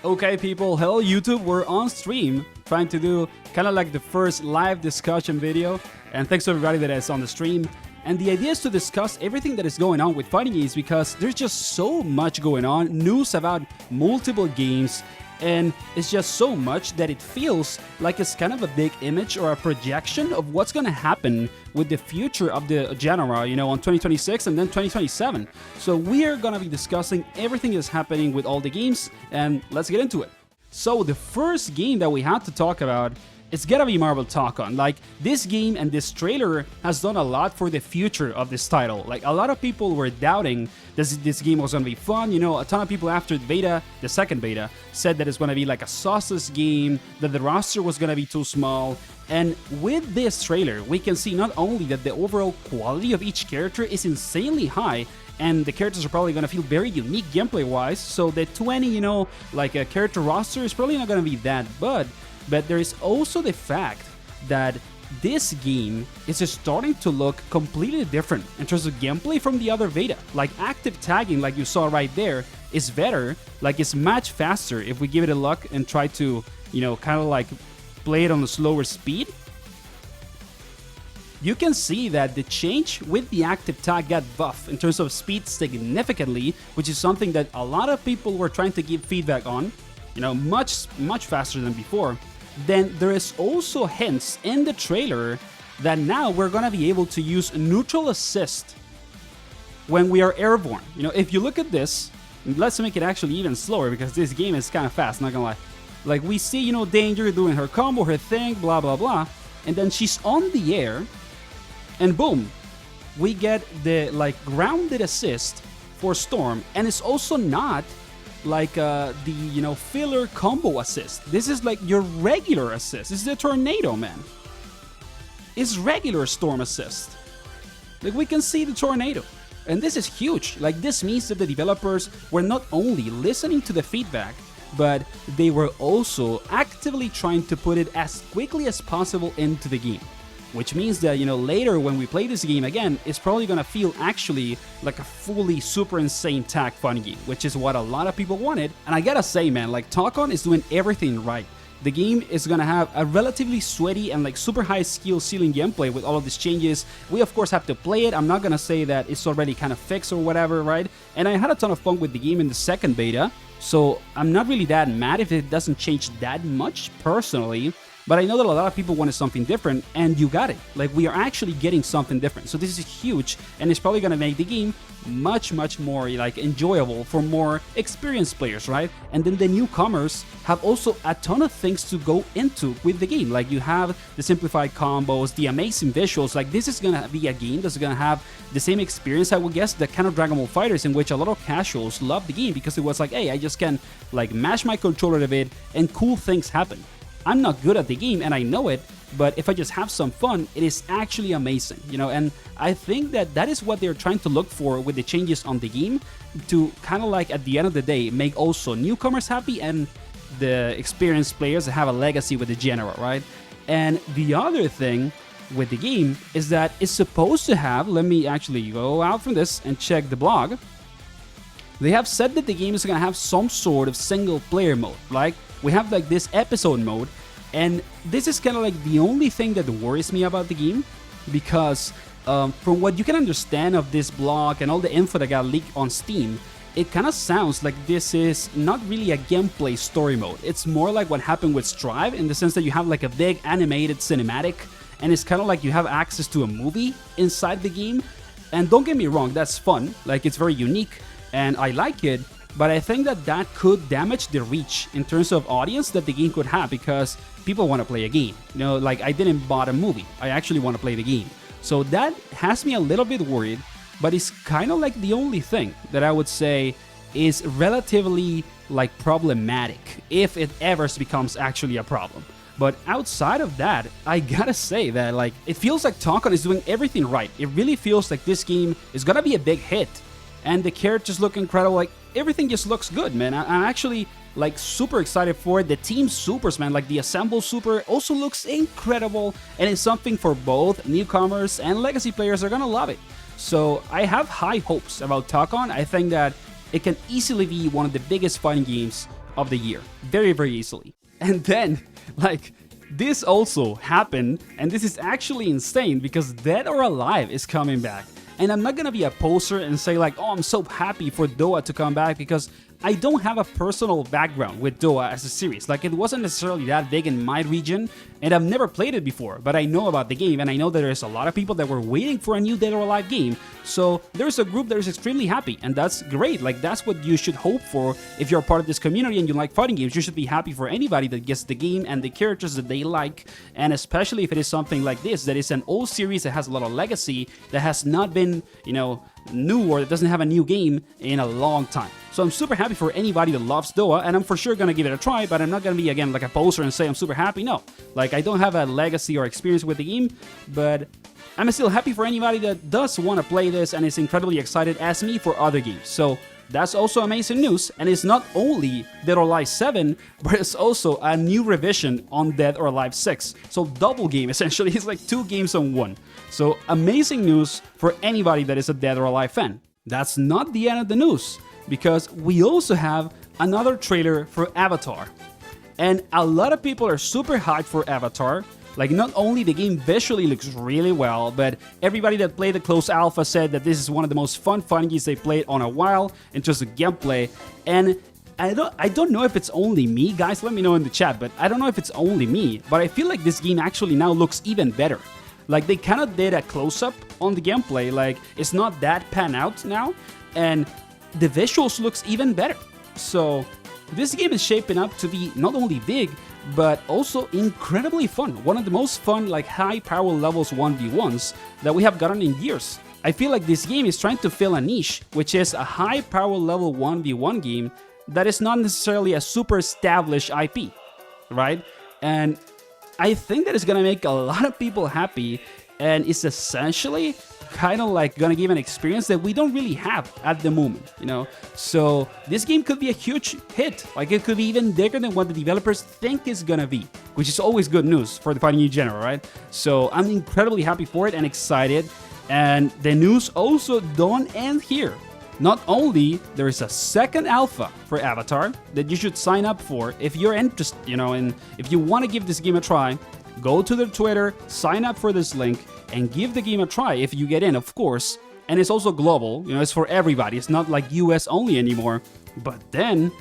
Okay people, hello YouTube, we're on stream trying to do kind of like the first live discussion video, and thanks to everybody that is on the stream. And the idea is to discuss everything that is going on with fighting games because there's just so much going on, news about multiple games, and it's just so much that it feels like it's kind of a big image or a projection of what's going to happen with the future of the genre, you know, on 2026 and then 2027. So we are going to be discussing everything that's happening with all the games, and let's get into it. So the first game that we have to talk about, it's gotta be Marvel Tokon. Like, this game and this trailer has done a lot for the future of this title. Like, a lot of people were doubting that this game was gonna be fun. You know, a ton of people after the beta, the second beta, said that it's gonna be like a sauceless game, that the roster was gonna be too small. And with this trailer, we can see not only that the overall quality of each character is insanely high, and the characters are probably going to feel very unique gameplay-wise, so the 20, you know, like a character roster is probably not going to be that bad. But there is also the fact that this game is starting to look completely different in terms of gameplay from the other beta. Like, active tagging, like you saw right there, is better. Like, it's much faster if we give it a look and try to, you know, kind of like play it on a slower speed. You can see that the change with the active tag got buffed in terms of speed significantly, which is something that a lot of people were trying to give feedback on, you know, much faster than before. Then there is also hints in the trailer that now we're gonna be able to use neutral assist when we are airborne. You know, if you look at this, let's make it actually even slower because this game is kind of fast, not gonna lie. Like, we see, you know, Danger doing her combo, her thing, blah blah blah, and then she's on the air, and boom, we get the like grounded assist for Storm, and it's also not like the, you know, filler combo assist. This is like your regular assist. This is the tornado, man. It's regular Storm assist. Like, we can see the tornado, and this is huge. Like, this means that the developers were not only listening to the feedback, but they were also actively trying to put it as quickly as possible into the game. Which means that, you know, later when we play this game again, it's probably gonna feel actually like a fully super insane tag fun game, which is what a lot of people wanted. And I gotta say, man, like, Tokon is doing everything right. The game is gonna have a relatively sweaty and like super high skill ceiling gameplay with all of these changes. We of course have to play it. I'm not gonna say that it's already kind of fixed or whatever, right? And I had a ton of fun with the game in the second beta, so I'm not really that mad if it doesn't change that much personally. But I know that a lot of people wanted something different, and you got it. Like, we are actually getting something different. So this is huge, and it's probably gonna make the game much more like enjoyable for more experienced players, right? And then the newcomers have also a ton of things to go into with the game. Like, you have the simplified combos, the amazing visuals. Like, this is gonna be a game that's gonna have the same experience, I would guess, that kind of Dragon Ball FighterZ, in which a lot of casuals love the game because it was like, hey, I just can like mash my controller a bit and cool things happen. I'm not good at the game, and I know it, but if I just have some fun, it is actually amazing, you know. And I think that that is what they're trying to look for with the changes on the game, to kind of like, at the end of the day, make also newcomers happy and the experienced players that have a legacy with the genre, right? And the other thing with the game is that it's supposed to have, let me actually go out from this and check the blog. They have said that the game is going to have some sort of single player mode. Like, we have like this episode mode, and this is kind of like the only thing that worries me about the game, because from what you can understand of this blog and all the info that got leaked on Steam, it kind of sounds like this is not really a gameplay story mode. It's more like what happened with Strive, in the sense that you have like a big animated cinematic, and it's kind of like you have access to a movie inside the game. And don't get me wrong, that's fun, like, it's very unique, and I like it. But I think that that could damage the reach in terms of audience that the game could have, because people want to play a game. You know, like, I didn't buy a movie. I actually want to play the game. So that has me a little bit worried, but it's kind of like the only thing that I would say is relatively like problematic, if it ever becomes actually a problem. But outside of that, I gotta say that, like, it feels like Tokon is doing everything right. It really feels like this game is gonna be a big hit. And the characters look incredible. Like, everything just looks good, man. I'm actually like super excited for it. The team supers, man, like the Assemble Super also looks incredible, and it's something for both newcomers and legacy players are gonna love it. So I have high hopes about Tokon. I think that it can easily be one of the biggest fighting games of the year. Very, very easily. And then, like, this also happened, and this is actually insane because Dead or Alive is coming back. And I'm not gonna be a poser and say like, oh, I'm so happy for Doa to come back, because I don't have a personal background with Doa as a series. Like, it wasn't necessarily that big in my region, and I've never played it before, but I know about the game, and I know that there's a lot of people that were waiting for a new Dead or Alive game. So there's a group that is extremely happy, and that's great. Like, that's what you should hope for if you're part of this community and you like fighting games. You should be happy for anybody that gets the game and the characters that they like, and especially if it is something like this, that is an old series that has a lot of legacy, that has not been, you know, new, or that doesn't have a new game in a long time. So I'm super happy for anybody that loves Doa, and I'm for sure gonna give it a try, but I'm not gonna be, again, like a poser and say I'm super happy. No, like, I don't have a legacy or experience with the game, but I'm still happy for anybody that does want to play this and is incredibly excited as me for other games. So that's also amazing news, and it's not only Dead or Alive 7, but it's also a new revision on Dead or Alive 6. So double game, essentially. It's like 2 games on 1. So amazing news for anybody that is a Dead or Alive fan. That's not the end of the news, because we also have another trailer for Avatar. And a lot of people are super hyped for Avatar. Like, not only the game visually looks really well, but everybody that played the closed alpha said that this is one of the most fun fighting games they played on a while in terms of gameplay. And I don't know if it's only me, guys, let me know in the chat, but I don't know if it's only me, but I feel like this game actually now looks even better. Like, they kind of did a close-up on the gameplay, like, it's not that pan out now, and the visuals looks even better. So this game is shaping up to be not only big, but also incredibly fun. One of the most fun, like, high power levels 1v1s that we have gotten in years. I feel like this game is trying to fill a niche, which is a high power level 1v1 game that is not necessarily a super established IP, right? And I think that it's gonna make a lot of people happy, and it's essentially kind of like gonna give an experience that we don't really have at the moment, you know? So this game could be a huge hit. Like, it could be even bigger than what the developers think it's gonna be, which is always good news for the fighting in general, right? So I'm incredibly happy for it and excited. And the news also don't end here. Not only there is a second alpha for Avatar that you should sign up for if you're interested, you know, and if you want to give this game a try, go to their Twitter, sign up for this link, and give the game a try if you get in, of course. And it's also global, you know, it's for everybody. It's not like US only anymore. But then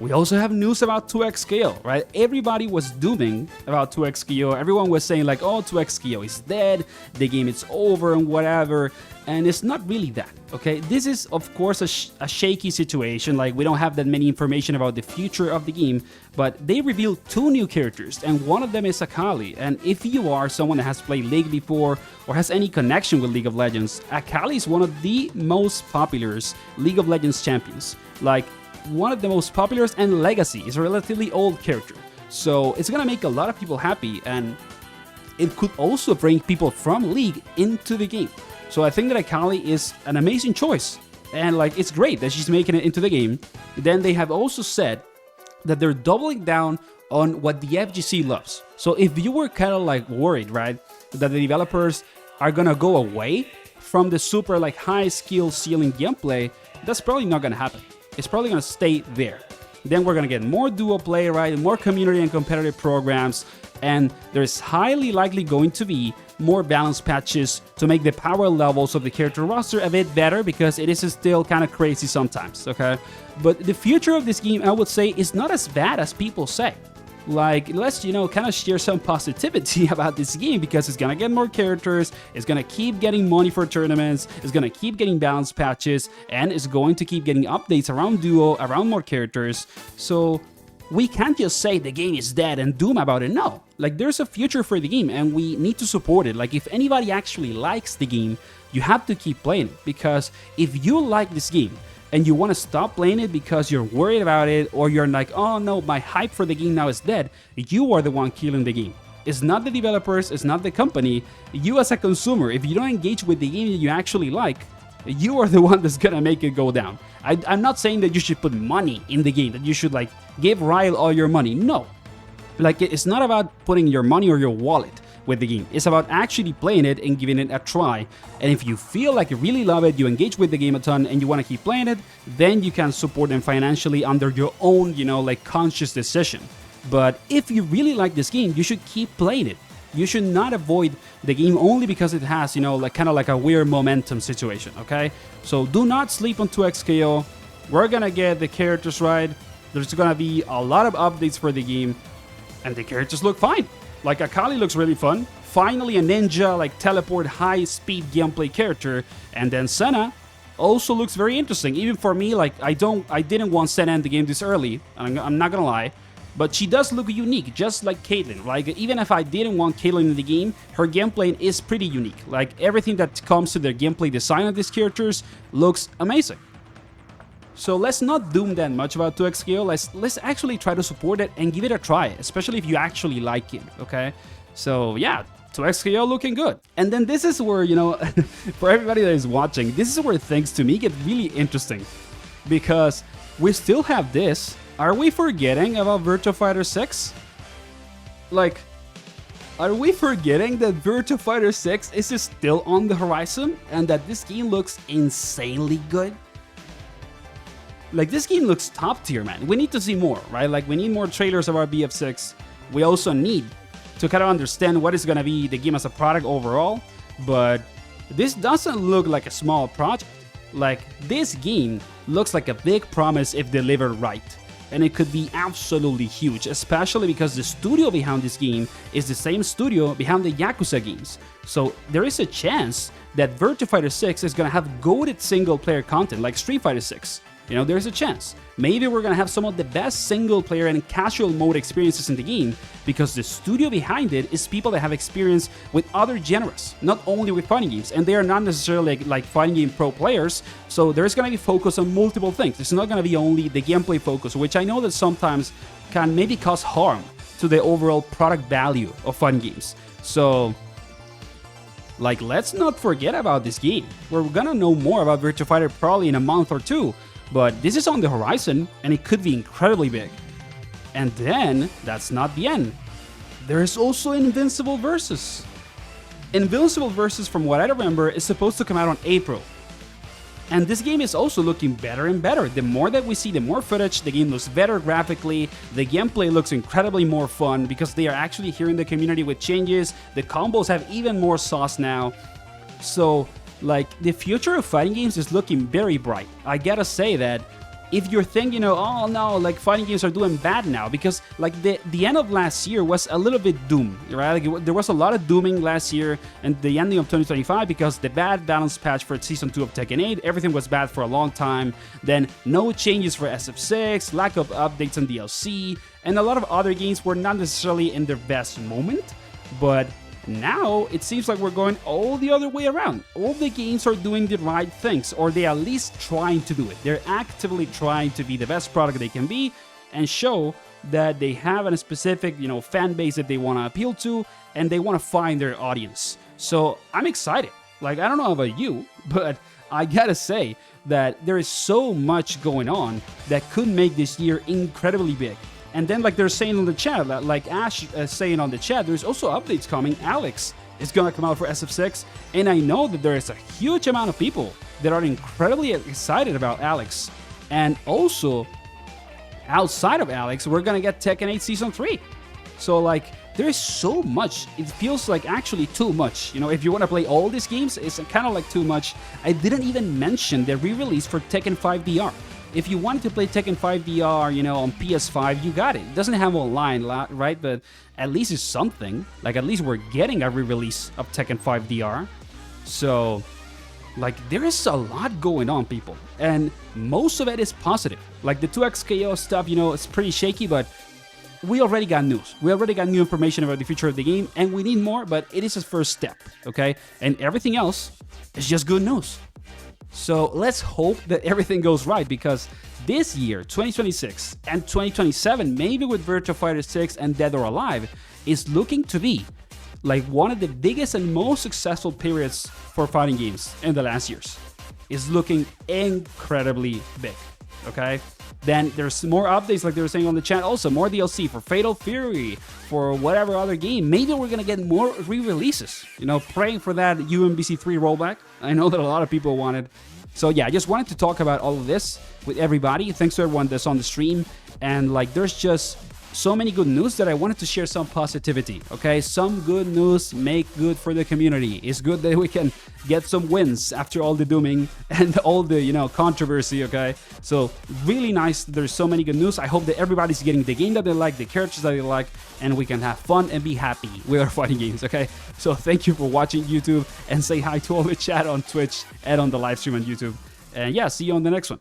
we also have news about 2XKO, right? Everybody was dooming about 2XKO. Everyone was saying like, oh, 2XKO is dead, the game is over and whatever. And it's not really that, okay? This is, of course, a shaky situation. Like, we don't have that many information about the future of the game, but they revealed 2 new characters, and one of them is Akali. And if you are someone that has played League before or has any connection with League of Legends, Akali is one of the most popular League of Legends champions. Like, one of the most popular, and Legacy is a relatively old character. So it's gonna make a lot of people happy, and it could also bring people from League into the game. So I think that Akali is an amazing choice, and like, it's great that she's making it into the game. Then they have also said that they're doubling down on what the FGC loves. So if you were kind of like worried, right, that the developers are gonna go away from the super like high skill ceiling gameplay, that's probably not gonna happen. It's probably gonna stay there. Then we're gonna get more duo play, right, more community and competitive programs, and there's highly likely going to be more balanced patches to make the power levels of the character roster a bit better, because it is still kind of crazy sometimes, okay? But the future of this game, I would say, is not as bad as people say. Like, let's, you know, kind of share some positivity about this game, because it's gonna get more characters, it's gonna keep getting money for tournaments, it's gonna keep getting balanced patches, and it's going to keep getting updates around duo, around more characters. So we can't just say the game is dead and doom about it. No, like, there's a future for the game, and we need to support it. Like, if anybody actually likes the game, you have to keep playing it, because if you like this game and you want to stop playing it because you're worried about it, or you're like, oh no, my hype for the game now is dead, you are the one killing the game. It's not the developers, it's not the company. You as a consumer, if you don't engage with the game that you actually like, you are the one that's gonna make it go down. I'm not saying that you should put money in the game, that you should like give Riot all your money. No. Like, it's not about putting your money or your wallet, with the game. It's about actually playing it and giving it a try. And if you feel like you really love it, you engage with the game a ton, and you want to keep playing it, then you can support them financially under your own, like conscious decision. But if you really like this game, you should keep playing it. You should not avoid the game only because it has, like kind of like a weird momentum situation, okay? So do not sleep on 2XKO. We're gonna get the characters right. There's gonna be a lot of updates for the game, and the characters look fine. Like Akali looks really fun. Finally a ninja, like teleport high-speed gameplay character. And then Senna also looks very interesting. Even for me, like I didn't want Senna in the game this early. I'm not gonna lie. But she does look unique, just like Caitlyn. Like, even if I didn't want Caitlyn in the game, her gameplay is pretty unique. Like, everything that comes to the gameplay design of these characters looks amazing. So let's not doom that much about 2XKO. Let's actually try to support it and give it a try, especially if you actually like it, okay? So, yeah, 2XKO looking good. And then this is where, for everybody that is watching, this is where things to me get really interesting. Because we still have this. Are we forgetting about Virtua Fighter 6? Like, are we forgetting that Virtua Fighter 6 is still on the horizon and that this game looks insanely good? Like, this game looks top tier, man. We need to see more, right? Like, we need more trailers of our BF6. We also need to kind of understand what is going to be the game as a product overall. But this doesn't look like a small project. Like, this game looks like a big promise if delivered right. And it could be absolutely huge, especially because the studio behind this game is the same studio behind the Yakuza games. So there is a chance that Virtua Fighter 6 is going to have goated single-player content like Street Fighter 6. There's a chance. Maybe we're gonna have some of the best single-player and casual mode experiences in the game because the studio behind it is people that have experience with other genres, not only with fighting games, and they are not necessarily like fighting game pro players, so there's gonna be focus on multiple things. It's not gonna be only the gameplay focus, which I know that sometimes can maybe cause harm to the overall product value of fighting games. So, like, let's not forget about this game. We're gonna know more about Virtua Fighter probably in a month or two, but this is on the horizon, and it could be incredibly big. And then, that's not the end. There is also Invincible Versus. Invincible Versus, from what I remember, is supposed to come out on April. And this game is also looking better and better. The more that we see, the more footage, the game looks better graphically, the gameplay looks incredibly more fun because they are actually hearing the community with changes, the combos have even more sauce now. So, like, the future of fighting games is looking very bright. I gotta say that if you're thinking, oh no, like fighting games are doing bad now, because like the end of last year was a little bit doom, right? Like, there was a lot of dooming last year and the ending of 2025 because the bad balance patch for Season 2 of Tekken 8, everything was bad for a long time. Then no changes for SF6, lack of updates and DLC, and a lot of other games were not necessarily in their best moment, but now, it seems like we're going all the other way around. All the games are doing the right things, or they're at least trying to do it. They're actively trying to be the best product they can be and show that they have a specific, fan base that they want to appeal to, and they want to find their audience. So, I'm excited. Like, I don't know about you, but I gotta say that there is so much going on that could make this year incredibly big. And then, like they're saying on the chat, like Ash is saying on the chat, there's also updates coming. Alex is gonna come out for SF6, and I know that there is a huge amount of people that are incredibly excited about Alex. And also, outside of Alex, we're gonna get Tekken 8 Season 3. So, like, there's so much. It feels like actually too much. If you want to play all these games, it's kind of like too much. I didn't even mention the re-release for Tekken 5 VR. If you wanted to play Tekken 5 VR, on PS5, you got it. It doesn't have online, right? But at least it's something. Like, at least we're getting a re-release of Tekken 5 VR. So, like, there is a lot going on, people. And most of it is positive. Like, the 2XKO stuff, it's pretty shaky, but we already got news. We already got new information about the future of the game, and we need more, but it is a first step, okay? And everything else is just good news. So let's hope that everything goes right, because this year, 2026 and 2027, maybe with Virtua Fighter 6 and Dead or Alive, is looking to be like one of the biggest and most successful periods for fighting games in the last years. It's looking incredibly big. okay? Then there's more updates, like they were saying on the chat. Also, more DLC for Fatal Fury, for whatever other game. Maybe we're gonna get more re-releases. You know, praying for that UMBC 3 rollback. I know that a lot of people wanted. So yeah, I just wanted to talk about all of this with everybody. Thanks to everyone that's on the stream. And like, there's just so many good news that I wanted to share some positivity, okay? Some good news make good for the community. It's good that we can get some wins after all the dooming and all the, you know, controversy, okay? So really nice. There's so many good news. I hope that everybody's getting the game that they like, the characters that they like, and we can have fun and be happy with our fighting games, okay? So thank you for watching YouTube, and say hi to all the chat on Twitch and on the live stream on YouTube. And yeah, see you on the next one.